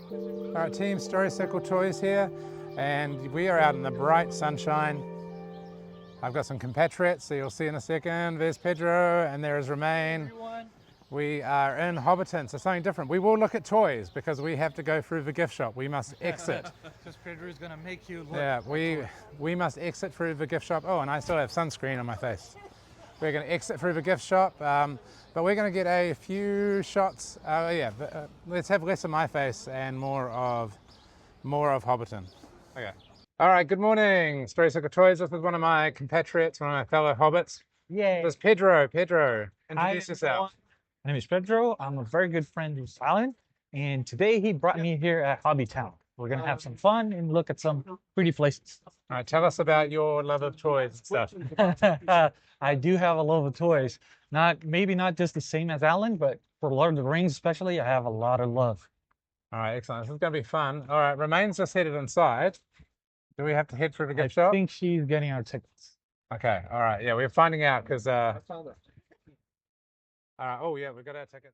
All right, team Story Circle Toys here, and we are out in the bright sunshine. I've got some compatriots, so you'll see in a second. There's Pedro, and there is Romain. We are in Hobbiton, so something different. We will look at toys because we have to go through the gift shop. We must exit. Because Pedro is gonna make you look. Yeah, we must exit through the gift shop. Oh, and I still have sunscreen on my face. We're going to exit through the gift shop, but we're going to get a few shots. Let's have less of my face and more of Hobbiton. Okay. All right. Good morning, Story Circle Toys. This is one of my compatriots, one of my fellow hobbits. Yay. This is Pedro. Pedro, introduce yourself. My name is Pedro. I'm a very good friend of Alan, and today he brought me here at Hobbytown. We're gonna have some fun and look at some pretty places. All right. Tell us about your love of toys and stuff. I do have a love of toys. Maybe not just the same as Alan, but for Lord of the Rings especially, I have a lot of love. All right. Excellent. This is going to be fun. All right. Romain's just headed inside. Do we have to head through the gift shop? I think she's getting our tickets. Okay. All right. Yeah, we're finding out because. Oh yeah, we got our tickets.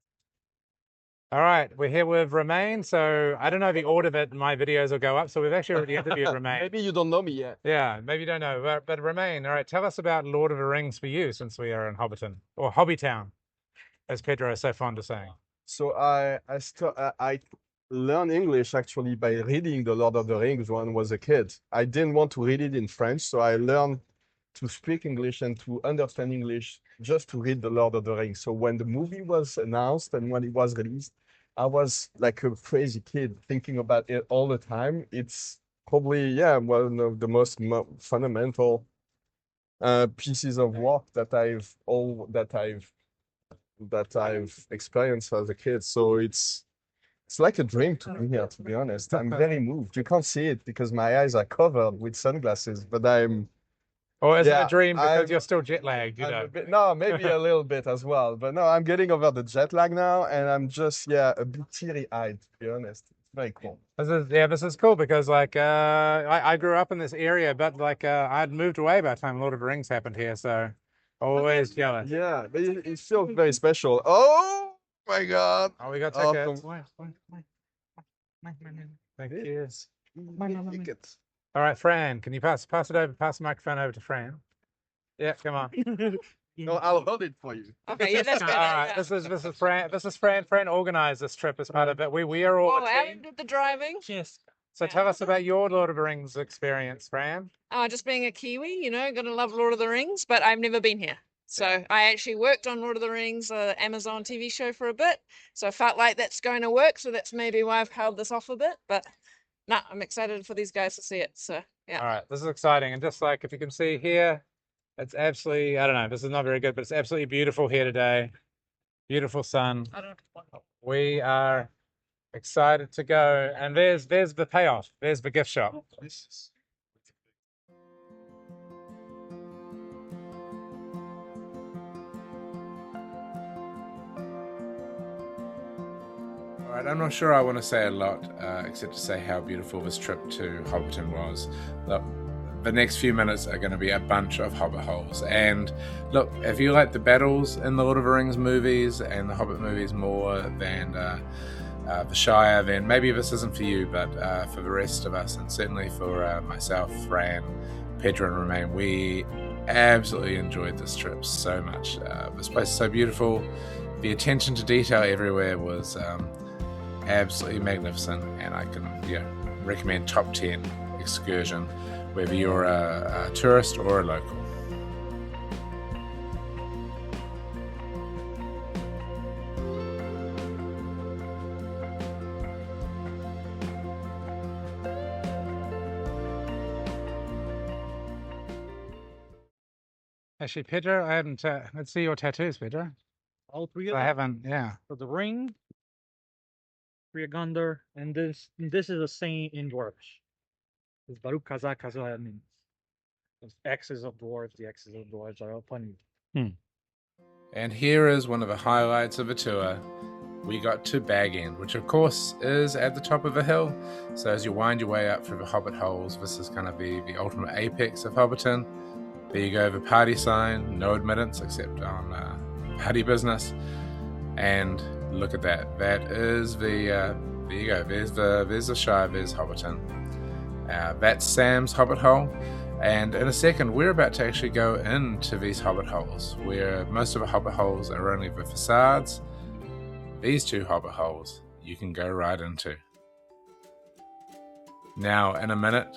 All right, we're here with Romain. So I don't know the order that my videos will go up. So we've actually already interviewed Romain. Maybe you don't know me yet. Yeah, maybe you don't know. But Romain, all right, tell us about Lord of the Rings for you since we are in Hobbiton or Hobbytown, as Pedro is so fond of saying. So I learned English actually by reading The Lord of the Rings when I was a kid. I didn't want to read it in French, so I learned to speak English and to understand English just to read The Lord of the Rings. So when the movie was announced and when it was released, I was like a crazy kid thinking about it all the time. It's probably, one of the most fundamental pieces of work that I've experienced as a kid. So it's like a dream to be here, to be honest. I'm very moved. You can't see it because my eyes are covered with sunglasses, but Or is it a dream because you're still jet lagged, you know? No, maybe a little bit as well. But no, I'm getting over the jet lag now, and I'm just, a bit teary-eyed, to be honest. It's very cool. This is cool because like I grew up in this area, but like I'd moved away by the time Lord of the Rings happened here, so always jealous. Yeah, but it feels very special. Oh my God! Oh, we got tickets. Thank you. Tickets. All right, Fran, can you pass the microphone over to Fran? Yeah, come on. No, I'll hold it for you. Okay, yeah, that's good. All right, this is Fran. This is Fran. Fran organized this trip as part of it. We are all a Alan team. did the driving. Yes. So tell us about your Lord of the Rings experience, Fran. Just being a Kiwi, gotta love Lord of the Rings, but I've never been here. So I actually worked on Lord of the Rings, Amazon TV show for a bit. So I felt like that's going to work. So that's maybe why I've held this off a bit. But no, I'm excited for these guys to see it. So yeah. All right, this is exciting. And just like if you can see here, it's absolutely, I don't know, this is not very good, but it's absolutely beautiful here today. Beautiful sun. We are excited to go. And there's the payoff. There's the gift shop. All right, I'm not sure I want to say a lot, except to say how beautiful this trip to Hobbiton was. Look, the next few minutes are going to be a bunch of Hobbit holes. And look, if you like the battles in the Lord of the Rings movies and the Hobbit movies more than the Shire, then maybe this isn't for you, but for the rest of us, and certainly for myself, Fran, Pedro, and Romain, we absolutely enjoyed this trip so much. This place is so beautiful. The attention to detail everywhere was absolutely magnificent, and I can recommend top 10 excursion whether you're a tourist or a local. Actually, Pedro, I haven't. Let's see your tattoos, Pedro. All three of them? I haven't. Yeah. So the ring, Riagander, and this is a saying in Dwarvish. It's Baruch Kaza Kaza means the X's of dwarves, the X's of dwarves are upon you. And here is one of the highlights of the tour. We got to Bag End, which of course is at the top of a hill. So as you wind your way up through the Hobbit holes, this is kind of the ultimate apex of Hobbiton. There you go, the party sign, no admittance except on party business. And look at that. That is the, there you go, there's the Shire, there's Hobbiton. That's Sam's Hobbit hole. And in a second, we're about to actually go into these Hobbit holes, where most of the Hobbit holes are only the facades. These 2 Hobbit holes you can go right into. Now, in a minute,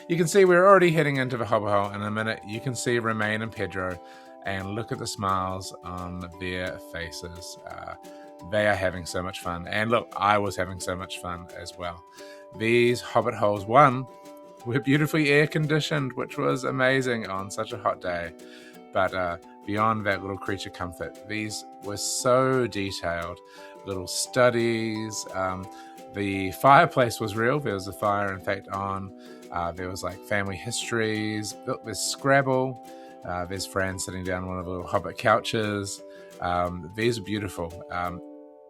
you can see we're already heading into the Hobbit hole. In a minute, you can see Romain and Pedro, and look at the smiles on their faces. They are having so much fun. And look, I was having so much fun as well. These Hobbit holes, one, were beautifully air-conditioned, which was amazing on such a hot day. But beyond that little creature comfort, these were so detailed. Little studies. The fireplace was real. There was a fire, in fact, on. There was like family histories. There's Scrabble. There's Fran sitting down on one of the little Hobbit couches. These are beautiful.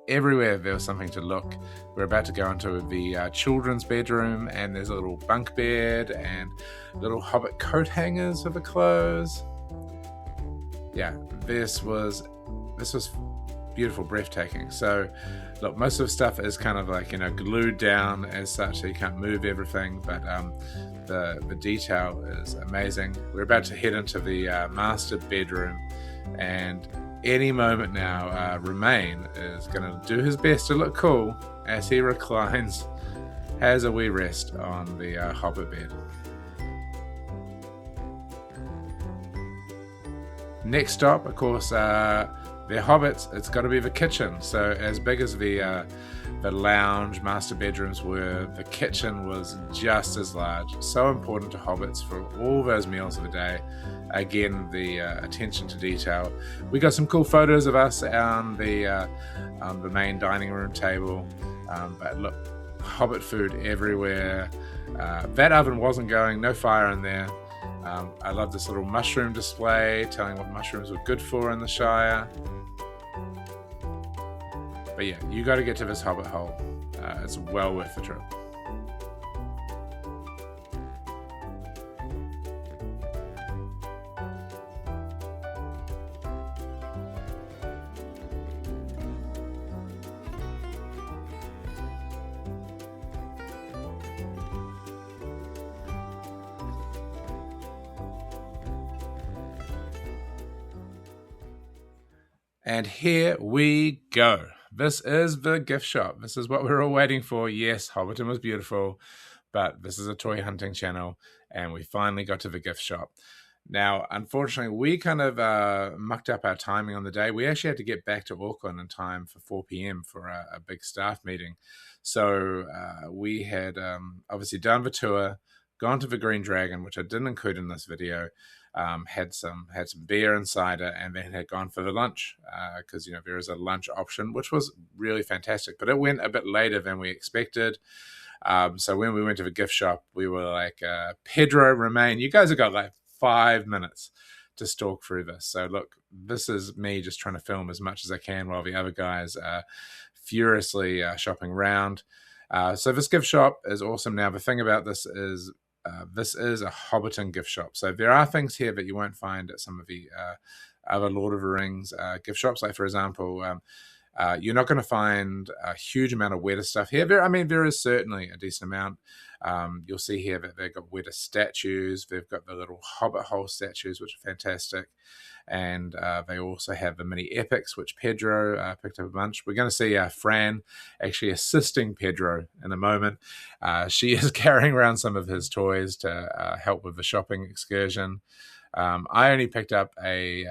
Everywhere there was something to look. We're about to go into the children's bedroom, and there's a little bunk bed and little Hobbit coat hangers for the clothes. Yeah, this was beautiful, breathtaking. So look, most of the stuff is kind of like, glued down as such, so you can't move everything, but the detail is amazing. We're about to head into the master bedroom, and any moment now, Romain is going to do his best to look cool as he reclines, has a wee rest on the Hobbit bed. Next stop, of course, they're hobbits. It's got to be the kitchen. So as big as the lounge master bedrooms were, the kitchen was just as large. So important to hobbits for all those meals of the day. Again, the attention to detail. We got some cool photos of us on the main dining room table. But look, hobbit food everywhere. That oven wasn't going, no fire in there. I love this little mushroom display telling what mushrooms were good for in the Shire. But yeah, you got to get to this Hobbit hole. It's well worth the trip. And here we go. This is the gift shop. This is what we were all waiting for. Yes, Hobbiton was beautiful, but this is a toy hunting channel, and we finally got to the gift shop. Now, unfortunately, we kind of mucked up our timing on the day. We actually had to get back to Auckland in time for 4 p.m. for a big staff meeting. So we had obviously done the tour, gone to the Green Dragon, which I didn't include in this video, had some beer and cider, and then had gone for the lunch because there is a lunch option, which was really fantastic. But it went a bit later than we expected. So when we went to the gift shop, we were like, Pedro, Romain, you guys have got like 5 minutes to stalk through this. So look, this is me just trying to film as much as I can while the other guys are furiously shopping around. So this gift shop is awesome. Now, the thing about this is a Hobbiton gift shop. So there are things here that you won't find at some of the other Lord of the Rings gift shops. Like, for example, you're not going to find a huge amount of Weta stuff here. There is certainly a decent amount. You'll see here that they've got Weta statues. They've got the little Hobbit hole statues, which are fantastic. And they also have the mini epics, which Pedro picked up a bunch. We're going to see Fran actually assisting Pedro in a moment. She is carrying around some of his toys to help with the shopping excursion. I only picked up a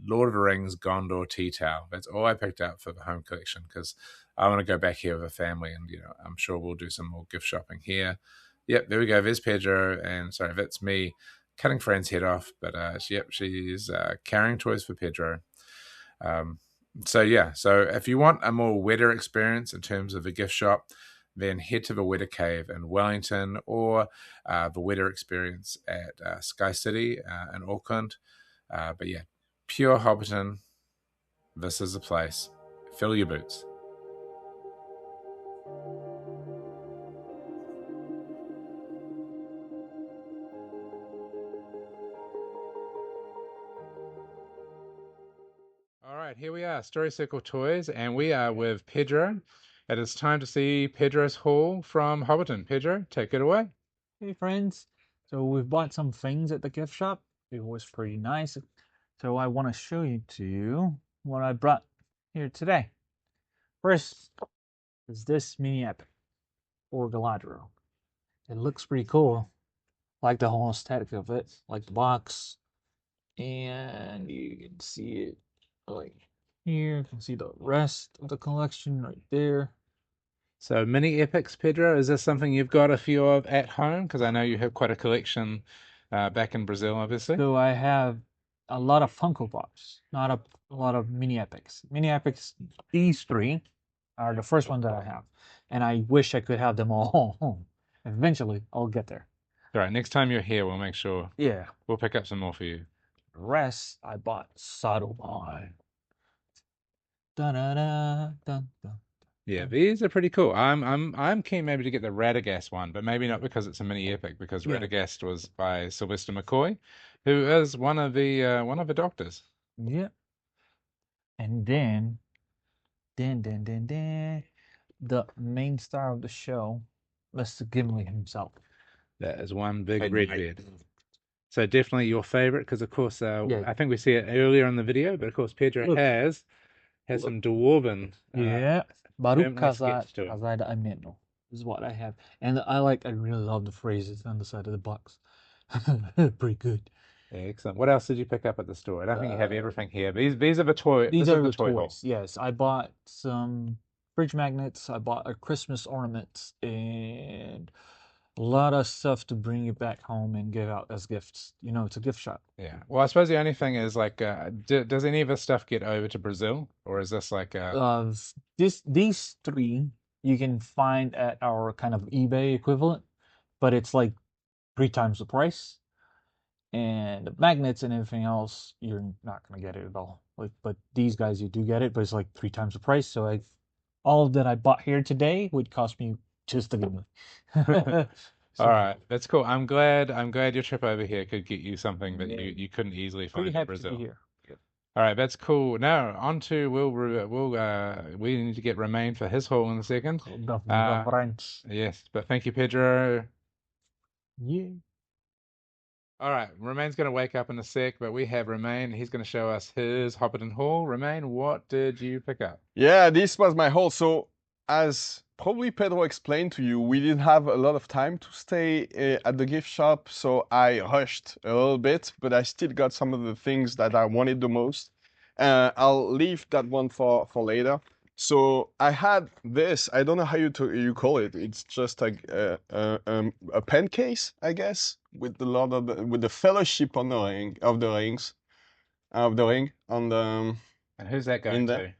Lord of the Rings Gondor tea towel. That's all I picked up for the home collection because I want to go back here with a family, and I'm sure we'll do some more gift shopping here. Yep, there we go. There's Pedro, and sorry, that's me cutting Fran's head off, but she's carrying toys for Pedro. So if you want a more Weta experience in terms of the gift shop, then head to the Weta Cave in Wellington or the Weta experience at Sky City in Auckland. But yeah, pure Hobbiton. This is the place. Fill your boots. right, here we are, Story Circle Toys, and we are with Pedro. It is time to see Pedro's haul from Hobbiton. Pedro, take it away. Hey friends, so we've bought some things at the gift shop. It was pretty nice. So I want to show you what I brought here today. First is this mini epic or Galadriel. It looks pretty cool. Like the whole aesthetic of it, like the box. And you can see it like here. You can see the rest of the collection right there. So, mini epics, Pedro, is this something you've got a few of at home? Because I know you have quite a collection back in Brazil, obviously. So I have a lot of Funko Pops, not a lot of mini epics. Mini epics, these three are the first ones that I have. And I wish I could have them all home. Eventually, I'll get there. All right, next time you're here, we'll make sure Yeah. we'll pick up some more for you. The rest, I bought Saruman. Dun-dun-dun, dun. Yeah, these are pretty cool. I'm keen maybe to get the Radagast one, but maybe not because it's a mini epic, because Yeah. Radagast was by Sylvester McCoy, who is one of the doctors. Yeah. And then, the main star of the show, Mr. Gimli himself. That is one big red beard. So definitely your favorite, because of course Yeah. I think we see it earlier in the video, but of course Pedro Look. has some dwarven. Yeah. Baru firmly sketched to it. Kazada Ameno is what I have. And I really love the phrases on the side of the box. Pretty good. Excellent. What else did you pick up at the store? I don't think you have everything here. These are the toy. These this are is the toy haul. toys. Yes, I bought some fridge magnets. I bought a Christmas ornaments and a lot of stuff to bring it back home and give out as gifts. You know, it's a gift shop. Yeah. Well, I suppose the only thing is like, does any of this stuff get over to Brazil, or is this like These three you can find at our kind of eBay equivalent, but it's like 3 times the price. And the magnets and everything else, you're not gonna get it at all. Like, but these guys you do get it, but it's like 3 times the price. So all that I bought here today would cost me just the Gimli. All right, that's cool. I'm glad your trip over here could get you something that Yeah. you couldn't easily Pretty find in happy Brazil. to be here. All right, that's cool. Now on to we need to get Romain for his haul in a second. The French. Yes, but thank you, Pedro. Yeah. All right, Romain's going to wake up in a sec, but we have Romain. He's going to show us his Hobbiton haul. Romain, what did you pick up? Yeah, this was my haul. So, as probably Pedro explained to you, we didn't have a lot of time to stay at the gift shop, so I rushed a little bit, but I still got some of the things that I wanted the most. I'll leave that one for later. So I had this. I don't know how you call it. It's just like a pen case, I guess, with with the Fellowship on the ring of the ring on the. And who's that going to?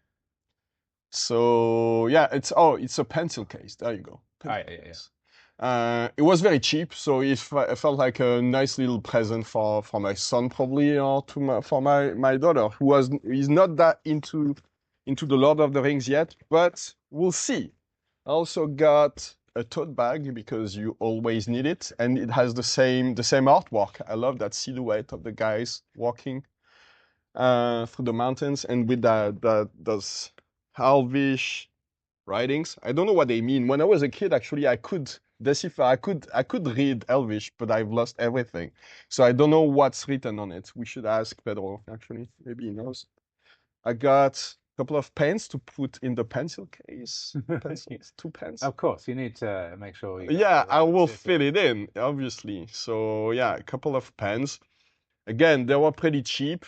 So yeah, it's a pencil case. There you go. Yeah. It was very cheap, so it felt like a nice little present for my son probably, or for my daughter, who is not that into the Lord of the Rings yet, but we'll see. I also got a tote bag because you always need it, and it has the same artwork. I love that silhouette of the guys walking through the mountains, and with those Elvish writings. I don't know what they mean. When I was a kid, actually, I could decipher. I could read Elvish, but I've lost everything, so I don't know what's written on it. We should ask Pedro. Actually, maybe he knows. I got couple of pens to put in the pencil case. Pencils, 2 pens. Of course, you need to make sure. Yeah, I will fit it in, obviously. So yeah, a couple of pens. Again, they were pretty cheap.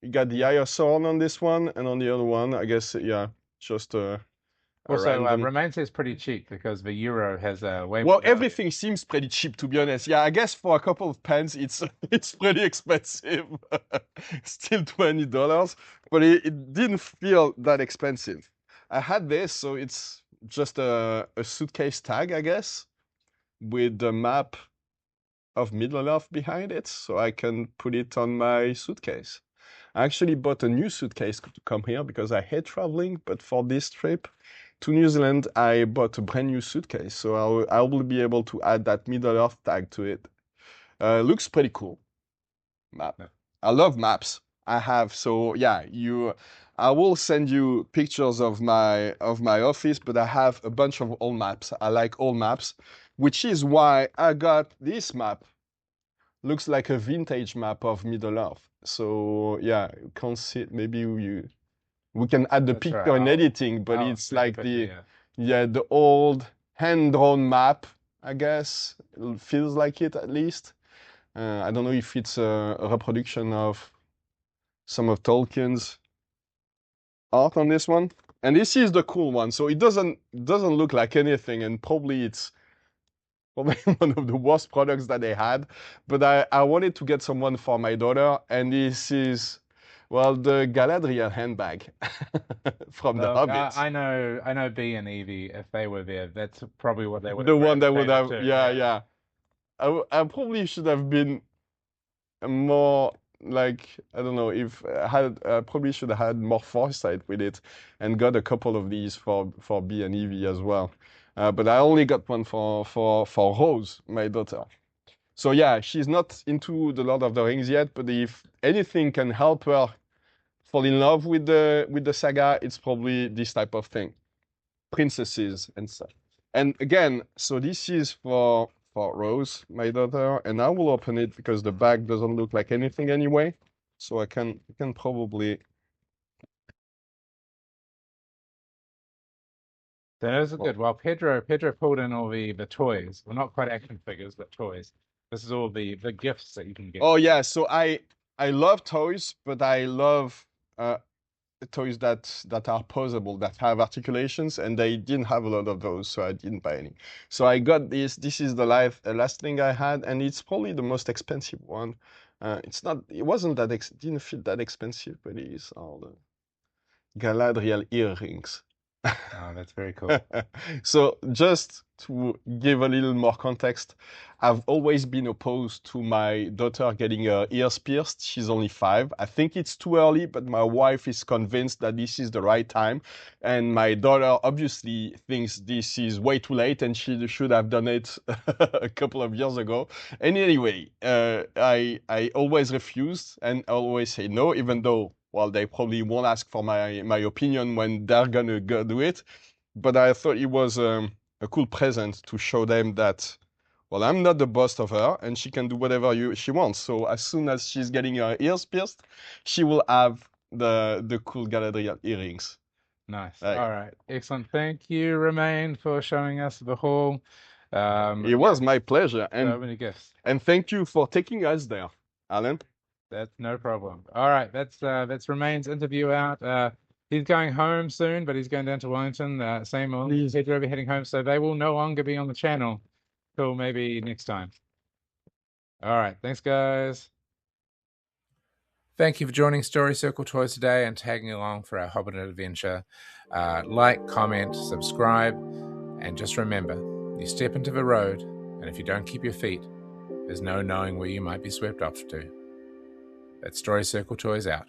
You got the ISO on this one, and on the other one, I guess, yeah, just also, Romain says pretty cheap because the euro has a way. Well, everything seems pretty cheap, to be honest. Yeah, I guess for a couple of pens, it's pretty expensive. Still $20, but it didn't feel that expensive. I had this, so it's just a suitcase tag, I guess, with the map of Middle-earth behind it, so I can put it on my suitcase. I actually bought a new suitcase to come here because I hate traveling, but for this trip to New Zealand, I bought a brand new suitcase, so I will be able to add that Middle-earth tag to it. Looks pretty cool. Map. I love maps. I have, so yeah, I will send you pictures of my office, but I have a bunch of old maps. I like old maps, which is why I got this map. Looks like a vintage map of Middle Earth. So yeah, you can't see it. Maybe we can add the That's picture right. in editing, but I'll it's take a like picture, the old hand-drawn map, I guess. It feels like it at least. I don't know if it's a reproduction of some of Tolkien's art on this one. And this is the cool one. So it doesn't look like anything, and probably it's probably one of the worst products that they had. But I wanted to get someone for my daughter, and this is, well, the Galadriel handbag from The Hobbit. I know B and Evie, if they were there, that's probably what they would The have one that would have, gravitated to. yeah. I probably should have been more like, I don't know, if I probably should have had more foresight with it and got a couple of these for B and Evie as well. But I only got one for Rose, my daughter. So yeah, she's not into the Lord of the Rings yet, but if anything can help her fall in love with the saga, it's probably this type of thing. Princesses and stuff. And again, so this is for Rose, my daughter, and I will open it because the bag doesn't look like anything anyway. So I can probably. Those are good. Well, Pedro pulled in all the toys. Well, not quite action figures, but toys. This is all the gifts that you can get. Oh yeah, so I love toys, but I love toys that are posable, that have articulations, and they didn't have a lot of those, so I didn't buy any. So I got this. This is the last thing I had, and it's probably the most expensive one. It wasn't that didn't feel that expensive, but it is all the Galadriel earrings. Oh, that's very cool. So just to give a little more context, I've always been opposed to my daughter getting her ears pierced. She's only 5. I think it's too early, but my wife is convinced that this is the right time. And my daughter obviously thinks this is way too late and she should have done it a couple of years ago. And anyway, I always refused and always say no, even though, well, they probably won't ask for my opinion when they're gonna go do it. But I thought it was a cool present to show them that, well, I'm not the boss of her and she can do whatever she wants. So as soon as she's getting her ears pierced, she will have the cool Galadriel earrings. Nice. Right. All right. Excellent. Thank you, Romain, for showing us the haul. It was my pleasure. So many gifts. And thank you for taking us there, Alan. That's no problem. All right, that's Romain's interview out. He's going home soon, but he's going down to Wellington. Same on Pedro will be heading home, so they will no longer be on the channel till maybe next time. All right, thanks, guys. Thank you for joining Story Circle Toys today and tagging along for our Hobbiton adventure. Like, comment, subscribe, and just remember, you step into the road, and if you don't keep your feet, there's no knowing where you might be swept off to. That's Story Circle Toys out.